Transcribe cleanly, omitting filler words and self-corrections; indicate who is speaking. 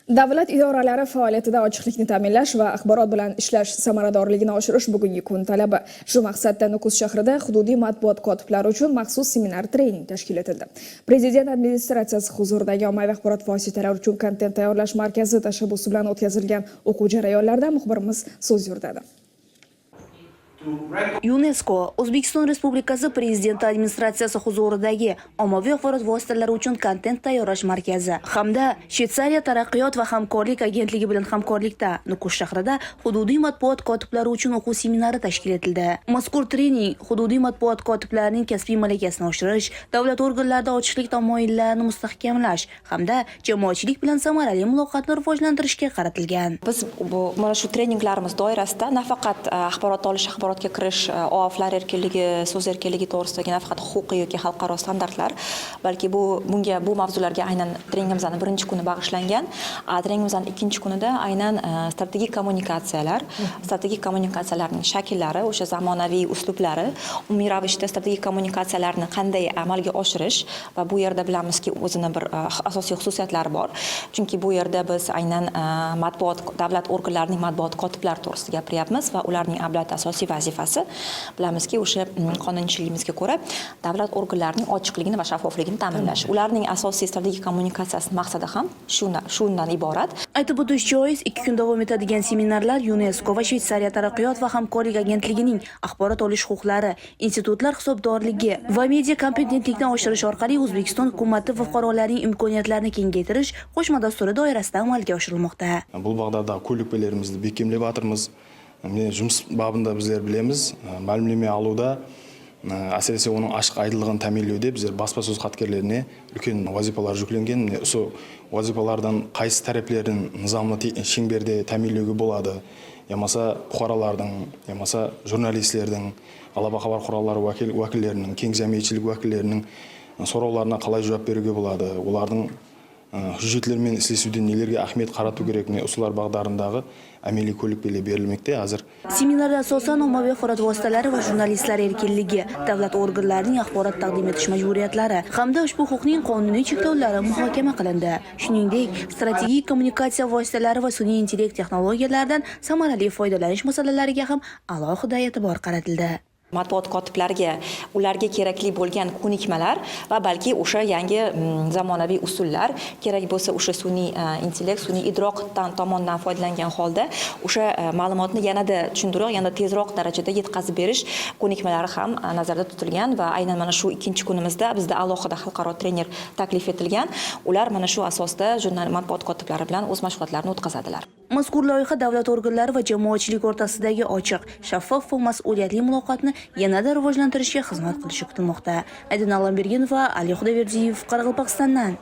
Speaker 1: Davlat idoralari faoliyatida ochiqlikni ta'minlash va axborot bilan ishlash samaradorligini oshirish bugungi kun talabi. Shu maqsadda Nukus shahrida hududiy matbuot kotiblari uchun maxsus seminar-trening tashkil etildi. Prezident administratsiyasi huzuridagi ommaviy axborot vositalari uchun kontent tayyorlash markazi tashabbusi bilan o'tkazilgan o'quv jarayonlarida muxbirimiz so'z yuritadi.
Speaker 2: UNESCO O'zbekiston Respublikasi Prezidenti administratsiyasi huzuridagi ommaviy axborot vositalari uchun kontent tayyorlash markazi hamda Shveysariya taraqqiyot va hamkorlik agentligi bilan hamkorlikda Nukus shahrida hududiy matbuot kotiblari uchun o'quv seminari tashkil etildi. Mazkur trening hududiy matbuot kotiblarining kasbiy malakasini oshirish, davlat organlarida ochiqlik tamoyillarini mustahkamlash hamda jamoatchilik bilan samarali muloqotni rivojlantirishga qaratilgan.
Speaker 3: Biz mana shu treninglarimiz doirasida nafaqat axborot olish, axborotga kirish, OAVlar erkinligi, so'z erkinligi to'g'risidagi nafaqat huquqiy yoki xalqaro standartlar, balki bu mavzularga aynan treningimizning birinchi kuni bag'ishlangan. Treningimizning ikkinchi kunida aynan strategik kommunikatsiyalarning shakllari, o'sha zamonaviy uslublari, umumiy ravishda strategik kommunikatsiyalarni qanday amalga oshirish va bu yerda bilamizki o'zini bir asosiy xususiyatlari bor. Chunki bu yerda biz aynan davlat organlarining matbuot kotiblari to'g'risida gapiryapmiz va ularning avlat asosiy vazifasi bilamizki o'sha qonunchiligimizga ko'ra davlat organlarining ochiqligini va shaffofligini ta'minlash. Ularning asosiy strategik kommunikatsiyasi maqsadi ham shundan iborat.
Speaker 2: Aytib o'tish joiz, 2 kun davom etadigan seminarlar UNESCO va Shveysariya taraqqiyot va hamkorlik agentligining axborot olish huquqlari, institutlar hisobdorligi va media kompetentlikni oshirish orqali O'zbekiston hukumati va fuqarolarning imkoniyatlarini kengaytirish qo'shma dasturi doirasida amalga oshirilmoqda.
Speaker 4: Бұл бағдарда ko'rlikpalarimizni bekemlab жатырмыз. Жұмыс бабында біздер білеміз, мәлімдеме алуда, әсіресе оның ашық айдылығын тәмелеуде біздер баспасөз қаткерлеріне үлкен вазифалар жүкленген. Осы вазифалардан қайсы тараптардың низамды шеңберде тәмелеуге болады. Ямаса бұқаралардың, ямаса журналистердің, алаба хабар құралдары уәкілдерінің, кең жәмиетчілік уәкілдерінің сұрауларына қалай жауап беруге болады. Олардың hücretlerмен ислесуден нелерге ахмет қарату керек, осылар бағдарындағы әмели көлікпеле берілмекте азыр.
Speaker 2: Seminarda asosan ommaviy axborot vositalari va jurnalistlar erkinligi, davlat organlarining axborot taqdim etish majburiyatlari hamda ushbu huquqning qonuniy cheklovlari muhokama qilindi. Shuningdek, strategik kommunikatsiya vositalari va sun'iy intellekt texnologiyalaridan samarali foydalanish masalalariga ham alohida e'tibor qaratildi.
Speaker 3: Matbuot kotiblariga ularga kerakli bo'lgan ko'nikmalar va balki o'sha yangi zamonaviy usullar, kerak bo'lsa o'sha sun'iy intellekt, sun'iy idroq tomonidan foydalangan holda o'sha ma'lumotni yanada tushuntirib, yanada tezroq darajada yetkazib berish ko'nikmalari ham nazarda tutilgan va aynan mana shu ikkinchi kunimizda bizda alohida xalqaro trener taklif etilgan. Ular mana shu asosda matbuot kotiblari bilan o'z mashg'ulotlarini o'tkazadilar.
Speaker 2: Mazkur loyiha davlat organlari va jamoatchilik o'rtasidagi ochiq, shaffof va mas'uliyatli muloqotni yanada rivojlantirishga xizmat qilishi kutilmoqda. Aydin Alambergenova, Ali Xudoyberdiyev, Qoraqalpog'istondan.